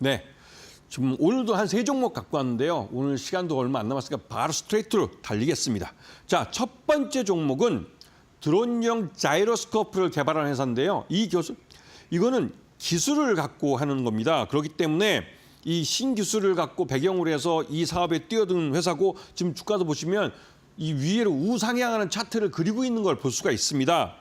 네. 지금 오늘도 한 3종목 갖고 왔는데요. 오늘 시간도 얼마 안 남았으니까 바로 스트레이트로 달리겠습니다. 자, 첫 번째 종목은 드론용 자이로스코프를 개발한 회사인데요. 이거는 기술을 갖고 하는 겁니다. 그렇기 때문에 이 신기술을 갖고 배경으로 해서 이 사업에 뛰어든 회사고, 지금 주가도 보시면 이 위로 우상향하는 차트를 그리고 있는 걸 볼 수가 있습니다.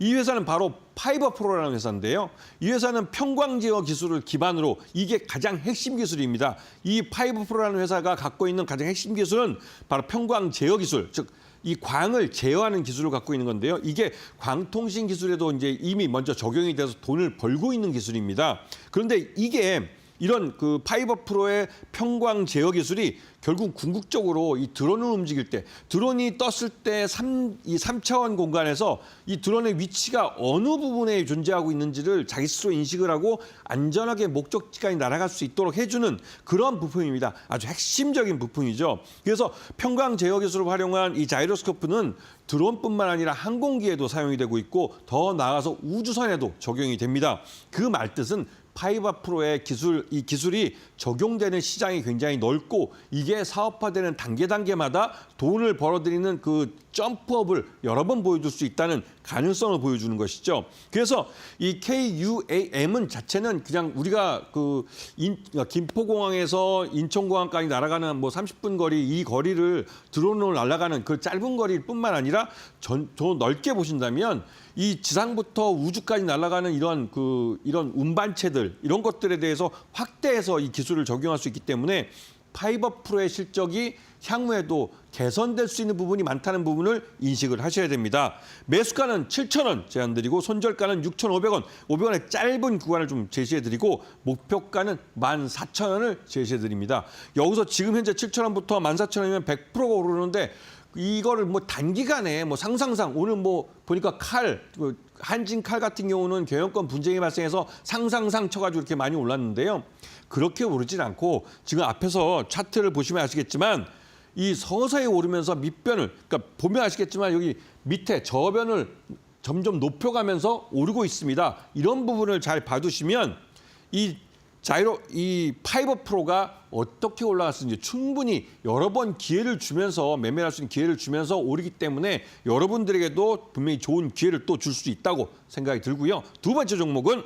이 회사는 바로 파이버 프로라는 회사인데요. 이 회사는 평광 제어 기술을 기반으로, 이게 가장 핵심 기술입니다. 이 파이버 프로라는 회사가 갖고 있는 가장 핵심 기술은 바로 평광 제어 기술, 즉 이 광을 제어하는 기술을 갖고 있는 건데요. 이게 광통신 기술에도 이제 이미 먼저 적용이 돼서 돈을 벌고 있는 기술입니다. 그런데 이게 이런 그 파이버 프로의 평광 제어 기술이 결국 궁극적으로 이 드론을 움직일 때, 드론이 떴을 때 이 3차원 공간에서 이 드론의 위치가 어느 부분에 존재하고 있는지를 자기 스스로 인식을 하고 안전하게 목적지까지 날아갈 수 있도록 해주는 그런 부품입니다. 아주 핵심적인 부품이죠. 그래서 평광 제어 기술을 활용한 이 자이로스코프는 드론뿐만 아니라 항공기에도 사용이 되고 있고, 더 나아가서 우주선에도 적용이 됩니다. 그 말뜻은 파이버 프로의 이 기술이 적용되는 시장이 굉장히 넓고, 이게 사업화되는 단계마다 돈을 벌어들이는 그 점프업을 여러 번 보여줄 수 있다는 가능성을 보여주는 것이죠. 그래서 이 KUAM은 자체는 그냥 우리가 김포공항에서 인천공항까지 날아가는 30분 거리, 이 거리를 드론으로 날아가는 그 짧은 거리일 뿐만 아니라 더 넓게 보신다면 이 지상부터 우주까지 날아가는 이런 운반체들, 이런 것들에 대해서 확대해서 이 기술을 적용할 수 있기 때문에 파이버 프로의 실적이 향후에도 개선될 수 있는 부분이 많다는 부분을 인식을 하셔야 됩니다. 매수가는 7,000원 제안드리고, 손절가는 6,500원, 500원의 짧은 구간을 좀 제시해드리고, 목표가는 14,000원을 제시해드립니다. 여기서 지금 현재 7,000원부터 14,000원이면 100%가 오르는데, 이거를 단기간에 상상상, 오늘 보니까 한진 칼 같은 경우는 경영권 분쟁이 발생해서 상상상 쳐가지고 이렇게 많이 올랐는데요. 그렇게 오르진 않고, 지금 앞에서 차트를 보시면 아시겠지만 이 서서히 오르면서 밑변을, 그러니까 보면 아시겠지만 여기 밑에 저변을 점점 높여가면서 오르고 있습니다. 이런 부분을 잘 봐두시면 이 파이버 프로가 어떻게 올라갔는지 충분히 여러 번 기회를 주면서, 매매할 수 있는 기회를 주면서 오르기 때문에 여러분들에게도 분명히 좋은 기회를 또 줄 수 있다고 생각이 들고요. 두 번째 종목은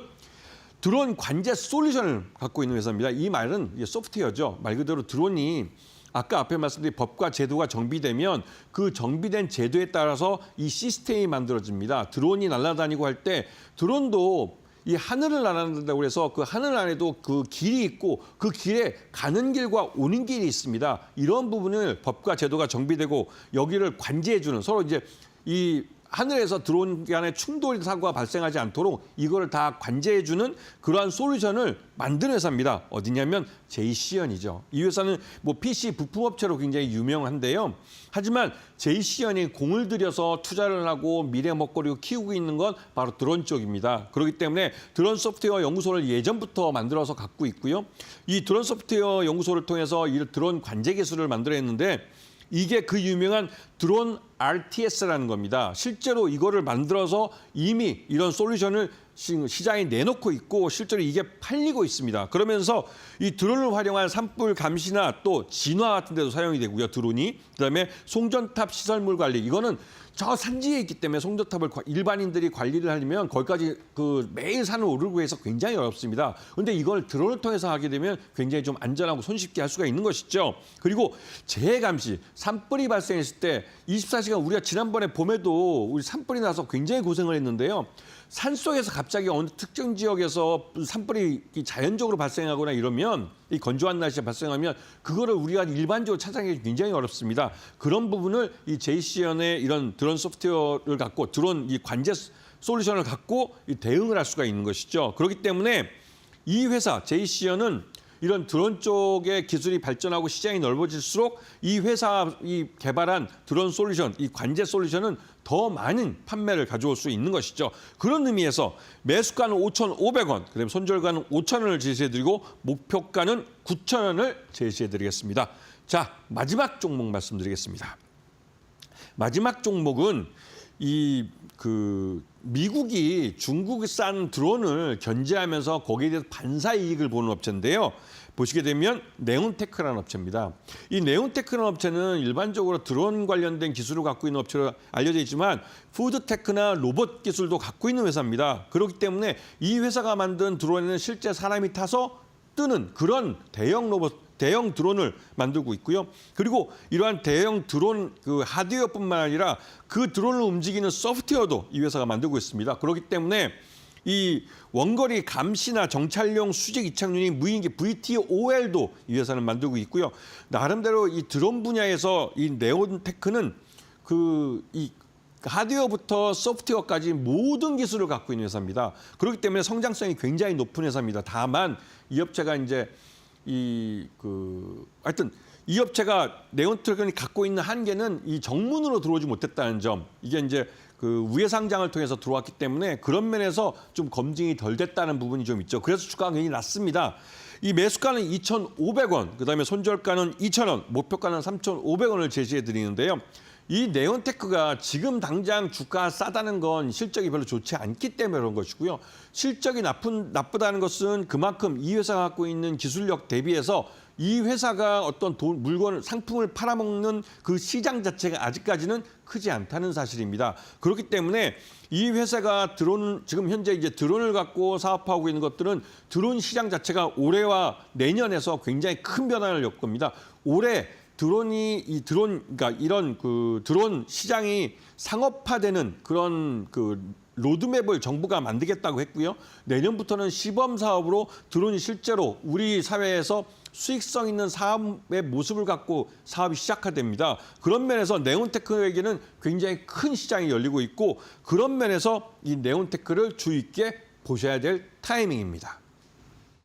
드론 관제 솔루션을 갖고 있는 회사입니다. 이 말은 소프트웨어죠. 말 그대로 드론이 아까 앞에 말씀드린 법과 제도가 정비되면 그 정비된 제도에 따라서 이 시스템이 만들어집니다. 드론이 날아다니고 할 때 드론도 이 하늘을 날아다닌다고 해서 그 하늘 안에도 그 길이 있고, 그 길에 가는 길과 오는 길이 있습니다. 이런 부분을 법과 제도가 정비되고 여기를 관제해주는, 서로 이제 이 하늘에서 드론 간의 충돌 사고가 발생하지 않도록 이거를 다 관제해주는 그러한 솔루션을 만든 회사입니다. 어디냐면 제이시언이죠. 이 회사는 PC 부품업체로 굉장히 유명한데요. 하지만 제이시언이 공을 들여서 투자를 하고 미래 먹거리로 키우고 있는 건 바로 드론 쪽입니다. 그렇기 때문에 드론 소프트웨어 연구소를 예전부터 만들어서 갖고 있고요. 이 드론 소프트웨어 연구소를 통해서 이 드론 관제 기술을 만들어냈는데, 이게 그 유명한 드론 RTS라는 겁니다. 실제로 이거를 만들어서 이미 이런 솔루션을 시장에 내놓고 있고, 실제로 이게 팔리고 있습니다. 그러면서 이 드론을 활용한 산불 감시나 또 진화 같은 데도 사용이 되고요, 드론이. 그다음에 송전탑 시설물 관리, 이거는 저 산지에 있기 때문에 송전탑을 일반인들이 관리를 하려면 거기까지 매일 산을 오르고 해서 굉장히 어렵습니다. 그런데 이걸 드론을 통해서 하게 되면 굉장히 좀 안전하고 손쉽게 할 수가 있는 것이죠. 그리고 재해 감시, 산불이 발생했을 때 24시간, 우리가 지난번에 봄에도 우리 산불이 나서 굉장히 고생을 했는데요. 산속에서 갑자기 어느 특정 지역에서 산불이 자연적으로 발생하거나 이러면, 이 건조한 날씨에 발생하면 그거를 우리가 일반적으로 찾아내기 굉장히 어렵습니다. 그런 부분을 이 제이시언의 이런 드론 소프트웨어를 갖고, 드론 이 관제 솔루션을 갖고 대응을 할 수가 있는 것이죠. 그렇기 때문에 이 회사 제이시언은 이런 드론 쪽의 기술이 발전하고 시장이 넓어질수록 이 회사이 개발한 드론 솔루션, 이 관제 솔루션은 더 많은 판매를 가져올 수 있는 것이죠. 그런 의미에서 매수가는 5,500원, 그다음에 손절가는 5,000원을 제시해드리고, 목표가는 9,000원을 제시해드리겠습니다. 자, 마지막 종목 말씀드리겠습니다. 마지막 종목은 미국이 중국산 드론을 견제하면서 거기에 대해서 반사 이익을 보는 업체인데요. 보시게 되면 네온테크라는 업체입니다. 이 네온테크라는 업체는 일반적으로 드론 관련된 기술을 갖고 있는 업체로 알려져 있지만 푸드테크나 로봇 기술도 갖고 있는 회사입니다. 그렇기 때문에 이 회사가 만든 드론에는 실제 사람이 타서 뜨는 그런 대형 드론을 만들고 있고요. 그리고 이러한 대형 드론 하드웨어뿐만 아니라 그 드론을 움직이는 소프트웨어도 이 회사가 만들고 있습니다. 그렇기 때문에 이 원거리 감시나 정찰용 수직 이착 유닛 무인기 VTOL도 이 회사는 만들고 있고요. 나름대로 이 드론 분야에서 이 네온테크는 이 하드웨어부터 소프트웨어까지 모든 기술을 갖고 있는 회사입니다. 그렇기 때문에 성장성이 굉장히 높은 회사입니다. 다만 이 업체가 이제 하여튼 이 업체가 네온테크가 갖고 있는 한계는 이 정문으로 들어오지 못했다는 점. 이게 이제 우회 상장을 통해서 들어왔기 때문에 그런 면에서 좀 검증이 덜 됐다는 부분이 좀 있죠. 그래서 주가가 굉장히 낮습니다. 이 매수가는 2,500원, 그다음에 손절가는 2,000원, 목표가는 3,500원을 제시해 드리는데요. 이 네온테크가 지금 당장 주가가 싸다는 건 실적이 별로 좋지 않기 때문에 그런 것이고요. 실적이 나쁘다는 것은 그만큼 이 회사가 갖고 있는 기술력 대비해서 이 회사가 어떤 상품을 팔아먹는 그 시장 자체가 아직까지는 크지 않다는 사실입니다. 그렇기 때문에 이 회사가 지금 현재 이제 드론을 갖고 사업하고 있는 것들은 드론 시장 자체가 올해와 내년에서 굉장히 큰 변화를 겪을 겁니다. 올해 그러니까 이런 드론 시장이 상업화되는 그런 로드맵을 정부가 만들겠다고 했고요. 내년부터는 시범 사업으로 드론이 실제로 우리 사회에서 수익성 있는 사업의 모습을 갖고 사업이 시작화됩니다. 그런 면에서 네온테크에게는 굉장히 큰 시장이 열리고 있고 그런 면에서 이 네온테크를 주의 있게 보셔야 될 타이밍입니다.